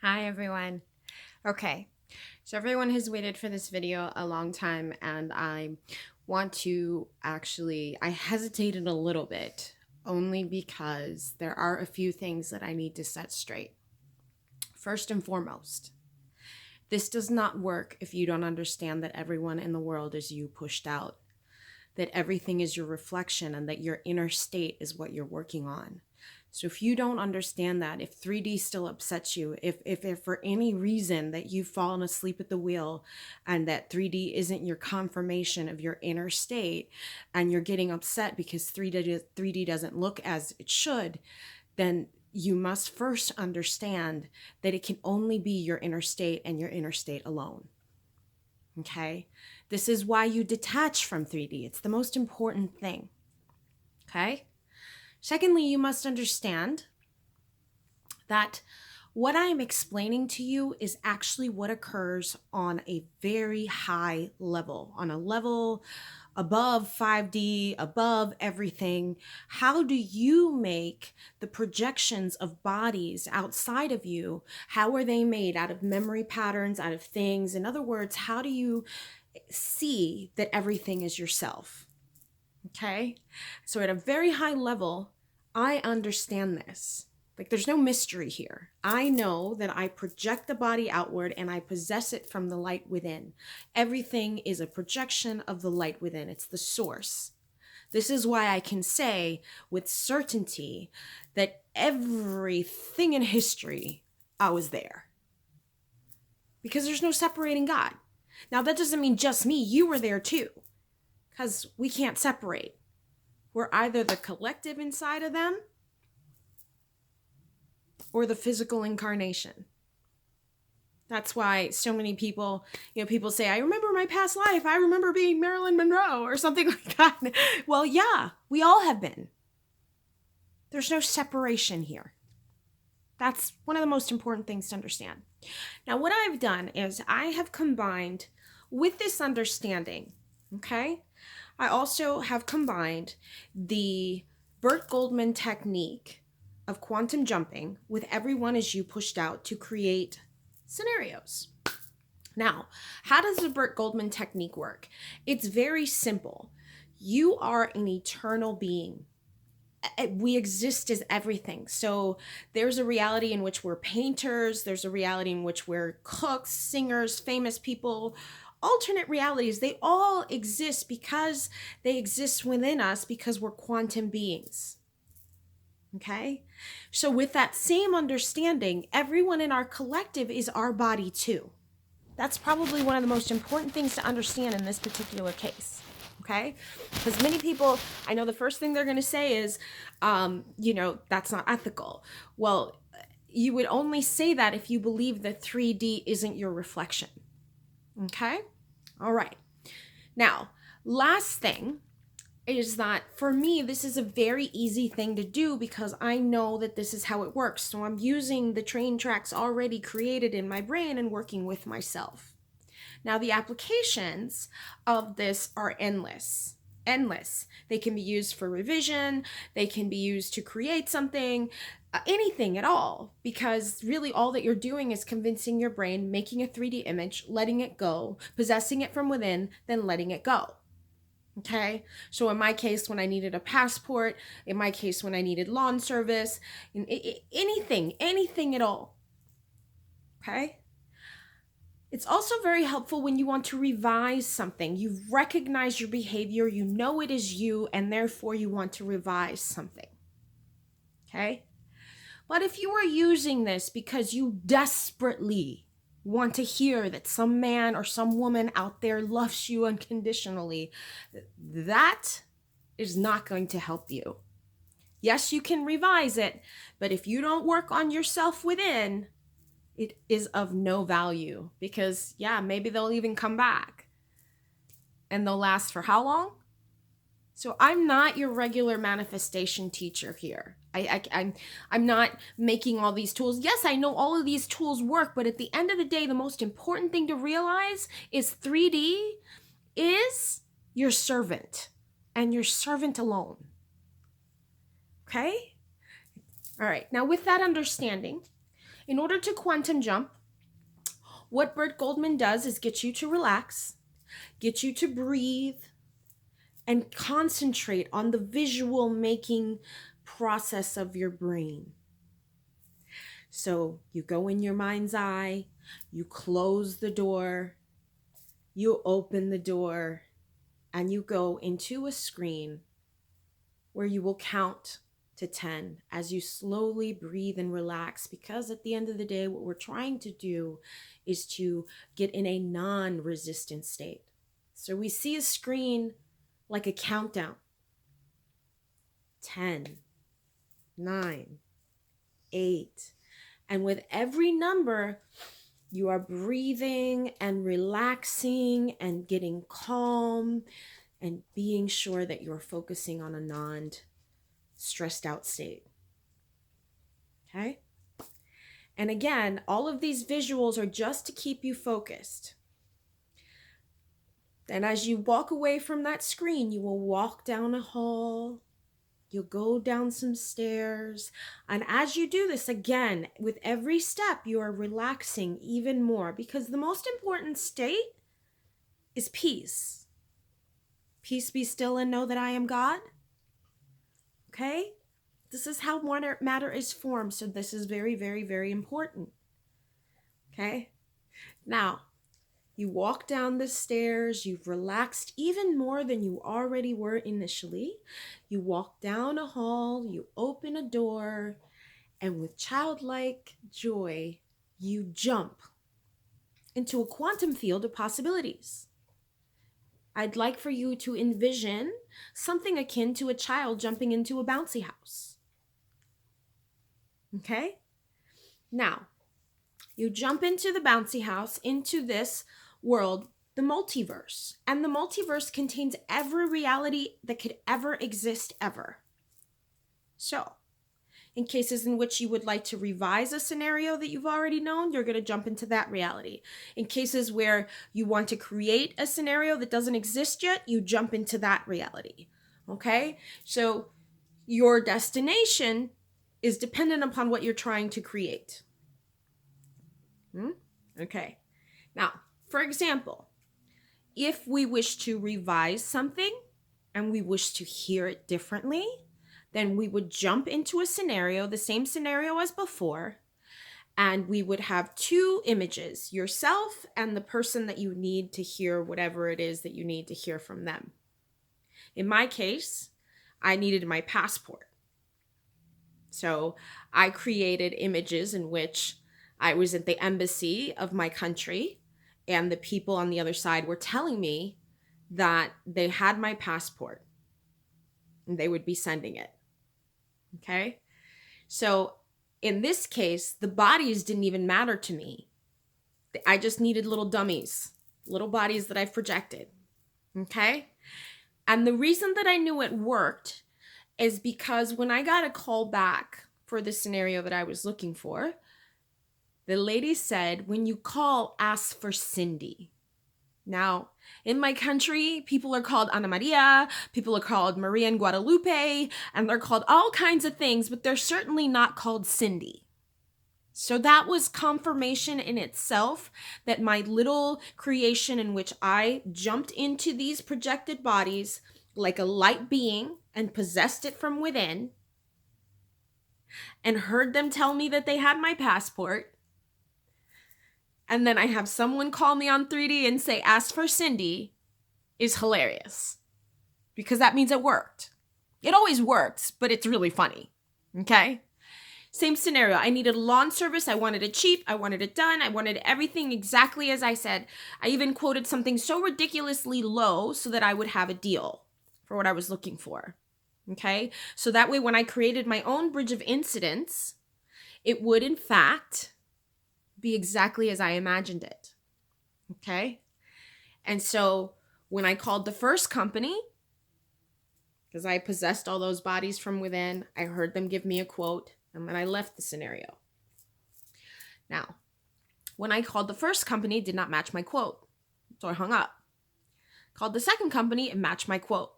Hi everyone. Okay, so everyone has waited for this video a long time and I want to I hesitated a little bit only because there are a few things that I need to set straight. First and foremost, this does not work if you don't understand that everyone in the world is you pushed out, that everything is your reflection and that your inner state is what you're working on. So if you don't understand that, if 3D still upsets you, if for any reason that you've fallen asleep at the wheel and that 3D isn't your confirmation of your inner state and you're getting upset because 3D doesn't look as it should, then you must first understand that it can only be your inner state and your inner state alone. Okay? This is why you detach from 3D. It's the most important thing. Okay? Secondly, you must understand that what I'm explaining to you is actually what occurs on a very high level, on a level above 5D, above everything. How do you make the projections of bodies outside of you? How are they made? Out of memory patterns, out of things? In other words, how do you see that everything is yourself? Okay? So at a very high level, I understand this. Like there's no mystery here. I know that I project the body outward and I possess it from the light within. Everything is a projection of the light within. It's the source. This is why I can say with certainty that everything in history, I was there. Because there's no separating God. Now that doesn't mean just me, you were there too. Because we can't separate. We're either the collective inside of them or the physical incarnation. That's why so many people, people say, I remember my past life. I remember being Marilyn Monroe or something like that. Well, yeah, we all have been. There's no separation here. That's one of the most important things to understand. Now, what I've done is I have combined with this understanding, okay? I also have combined the Burt Goldman technique of quantum jumping with everyone as you pushed out to create scenarios. Now, how does the Burt Goldman technique work? It's very simple. You are an eternal being. We exist as everything. So there's a reality in which we're painters. There's a reality in which we're cooks, singers, famous people, alternate realities. They all exist because they exist within us because we're quantum beings. Okay? So with that same understanding, everyone in our collective is our body too. That's probably one of the most important things to understand in this particular case. Okay? Because many people, I know the first thing they're going to say is, that's not ethical. Well, you would only say that if you believe that 3D isn't your reflection. Okay? All right. Now, last thing is that for me, this is a very easy thing to do because I know that this is how it works. So I'm using the train tracks already created in my brain and working with myself. Now, the applications of this are endless. They can be used for revision. They can be used to create something, anything at all, because really all that you're doing is convincing your brain, making a 3D image, letting it go, possessing it from within, then letting it go. Okay, so in my case, when I needed a passport, in my case, when I needed lawn service, anything at all. Okay. It's also very helpful when you want to revise something. You've recognized your behavior, you know it is you, and therefore you want to revise something. Okay? But if you are using this because you desperately want to hear that some man or some woman out there loves you unconditionally, that is not going to help you. Yes, you can revise it, but if you don't work on yourself within, it is of no value because, maybe they'll even come back. And they'll last for how long? So I'm not your regular manifestation teacher here. I'm not making all these tools. Yes, I know all of these tools work, but at the end of the day, the most important thing to realize is 3D is your servant and your servant alone. Okay? All right. Now, with that understanding, In order to quantum jump, what Bert Goldman does is get you to relax, get you to breathe, and concentrate on the visual making process of your brain. So you go in your mind's eye, you close the door, you open the door, and you go into a screen where you will count to 10 as you slowly breathe and relax, because at the end of the day, what we're trying to do is to get in a non-resistant state. So we see a screen like a countdown. 10, 9, 8. And with every number, you are breathing and relaxing and getting calm and being sure that you're focusing on a non-stressed out state. Okay? And again, all of these visuals are just to keep you focused. And as you walk away from that screen, you will walk down a hall. You'll go down some stairs. And as you do this, again, with every step, you are relaxing even more, because the most important state is peace. Peace, be still, and know that I am God. Okay? This is how matter is formed. So this is very, very, very important. Okay? Now, you walk down the stairs, you've relaxed even more than you already were initially. You walk down a hall, you open a door, and with childlike joy, you jump into a quantum field of possibilities. I'd like for you to envision something akin to a child jumping into a bouncy house. Okay? Now, you jump into the bouncy house, into this world, the multiverse. And the multiverse contains every reality that could ever exist ever. So, in cases in which you would like to revise a scenario that you've already known, you're going to jump into that reality. In cases where you want to create a scenario that doesn't exist yet, you jump into that reality. Okay? So, your destination is dependent upon what you're trying to create. Okay. Now, for example, if we wish to revise something and we wish to hear it differently, then we would jump into a scenario, the same scenario as before, and we would have two images, yourself and the person that you need to hear whatever it is that you need to hear from them. In my case, I needed my passport. So I created images in which I was at the embassy of my country, and the people on the other side were telling me that they had my passport and they would be sending it. Okay? So in this case, the bodies didn't even matter to me. I just needed little dummies, little bodies that I've projected. Okay? And the reason that I knew it worked is because when I got a call back for the scenario that I was looking for, the lady said, when you call, ask for Cindy. Now, in my country, people are called Ana Maria, people are called Maria and Guadalupe, and they're called all kinds of things, but they're certainly not called Cindy. So that was confirmation in itself that my little creation in which I jumped into these projected bodies like a light being and possessed it from within and heard them tell me that they had my passport. And then I have someone call me on 3D and say, ask for Cindy, is hilarious. Because that means it worked. It always works, but it's really funny. Okay? Same scenario. I needed lawn service. I wanted it cheap. I wanted it done. I wanted everything exactly as I said. I even quoted something so ridiculously low so that I would have a deal for what I was looking for. Okay? So that way when I created my own bridge of incidents, it would in fact be exactly as I imagined it. Okay? And so when I called the first company, because I possessed all those bodies from within, I heard them give me a quote, and then I left the scenario. Now, when I called the first company, it did not match my quote. So I hung up. Called the second company, it matched my quote.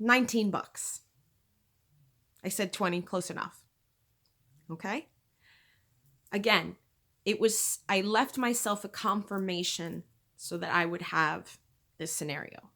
$19. I said 20, close enough. Okay? Again, I left myself a confirmation so that I would have this scenario.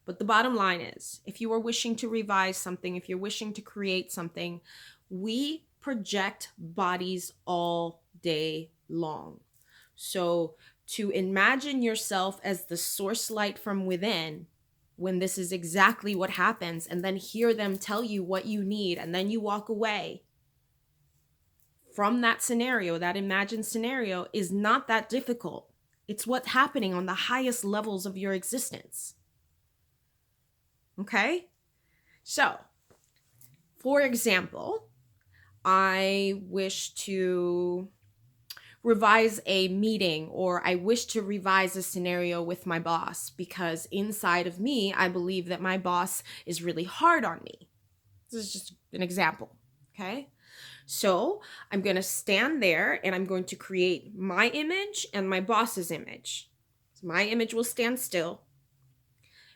But the bottom line is, if you are wishing to revise something, if you're wishing to create something, we project bodies all day long. So to imagine yourself as the source light from within, when this is exactly what happens, and then hear them tell you what you need, and then you walk away from that scenario, that imagined scenario, is not that difficult. It's what's happening on the highest levels of your existence. Okay? So, for example, I wish to revise a meeting, or I wish to revise a scenario with my boss because inside of me, I believe that my boss is really hard on me. This is just an example, okay? So I'm going to stand there and I'm going to create my image and my boss's image. So my image will stand still.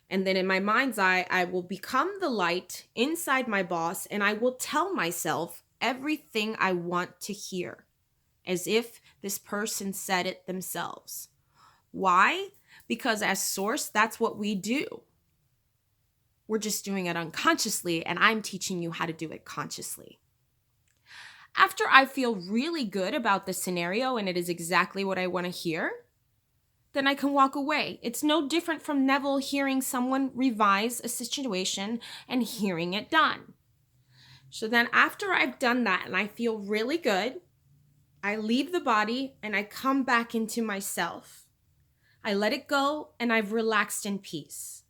And then in my mind's eye, I will become the light inside my boss, and I will tell myself everything I want to hear, as if this person said it themselves. Why? Because as source, that's what we do. We're just doing it unconsciously, and I'm teaching you how to do it consciously. After I feel really good about the scenario and it is exactly what I want to hear, then I can walk away. It's no different from Neville hearing someone revise a situation and hearing it done. So then after I've done that and I feel really good, I leave the body and I come back into myself. I let it go and I've relaxed in peace.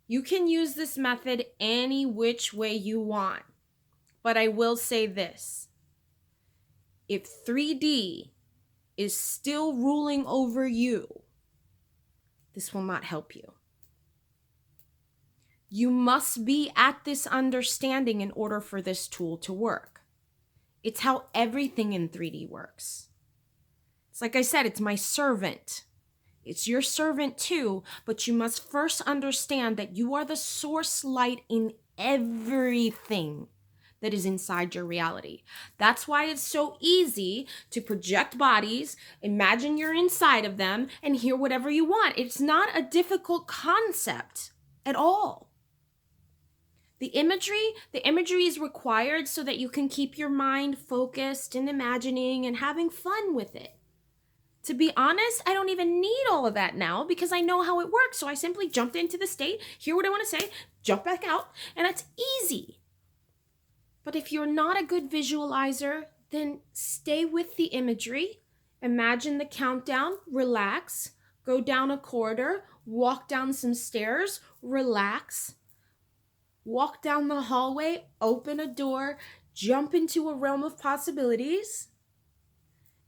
You can use this method any which way you want, but I will say this. If 3D is still ruling over you, this will not help you. You must be at this understanding in order for this tool to work. It's how everything in 3D works. It's like I said, it's my servant. It's your servant too, but you must first understand that you are the source light in everything that is inside your reality. That's why it's so easy to project bodies, imagine you're inside of them, and hear whatever you want. It's not a difficult concept at all. The imagery is required so that you can keep your mind focused and imagining and having fun with it. To be honest, I don't even need all of that now because I know how it works. So I simply jumped into the state, hear what I want to say, jump back out, and that's easy. But if you're not a good visualizer, then stay with the imagery. Imagine the countdown, relax, go down a corridor, walk down some stairs, relax, walk down the hallway, open a door, jump into a realm of possibilities,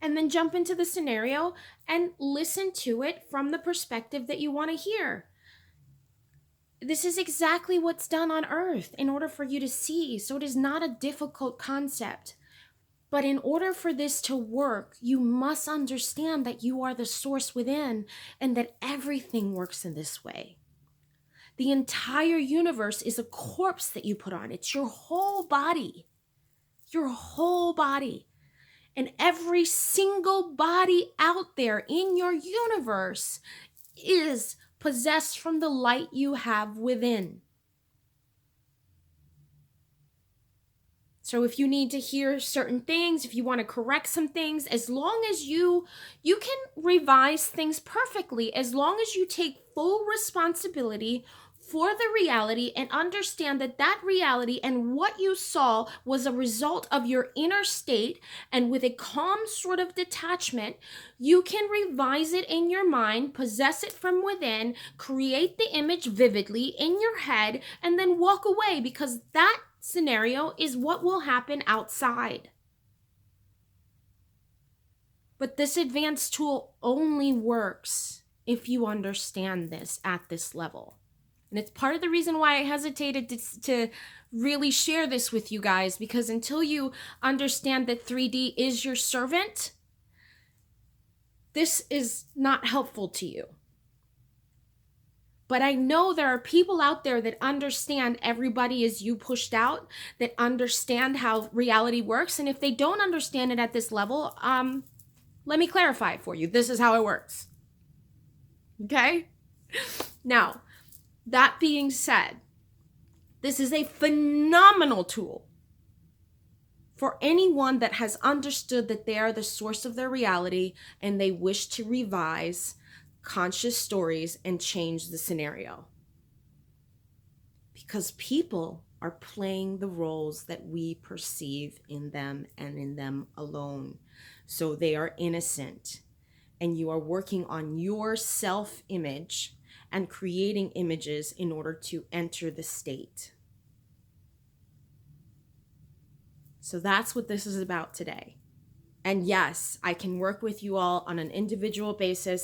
and then jump into the scenario and listen to it from the perspective that you want to hear. This is exactly what's done on Earth in order for you to see. So it is not a difficult concept. But in order for this to work, you must understand that you are the source within and that everything works in this way. The entire universe is a corpse that you put on. It's your whole body. Your whole body. And every single body out there in your universe is possessed from the light you have within. So if you need to hear certain things, if you want to correct some things, as long as you can revise things perfectly, as long as you take full responsibility for the reality and understand that that reality and what you saw was a result of your inner state, and with a calm sort of detachment, you can revise it in your mind, possess it from within, create the image vividly in your head, and then walk away, because that scenario is what will happen outside. But this advanced tool only works if you understand this at this level. And it's part of the reason why I hesitated to really share this with you guys, because until you understand that 3D is your servant, this is not helpful to you. But I know there are people out there that understand everybody is you pushed out, that understand how reality works. And if they don't understand it at this level, let me clarify it for you. This is how it works. Okay? Now, that being said, this is a phenomenal tool for anyone that has understood that they are the source of their reality and they wish to revise conscious stories and change the scenario. Because people are playing the roles that we perceive in them and in them alone. So they are innocent. And you are working on your self-image and creating images in order to enter the state. So that's what this is about today. And yes, I can work with you all on an individual basis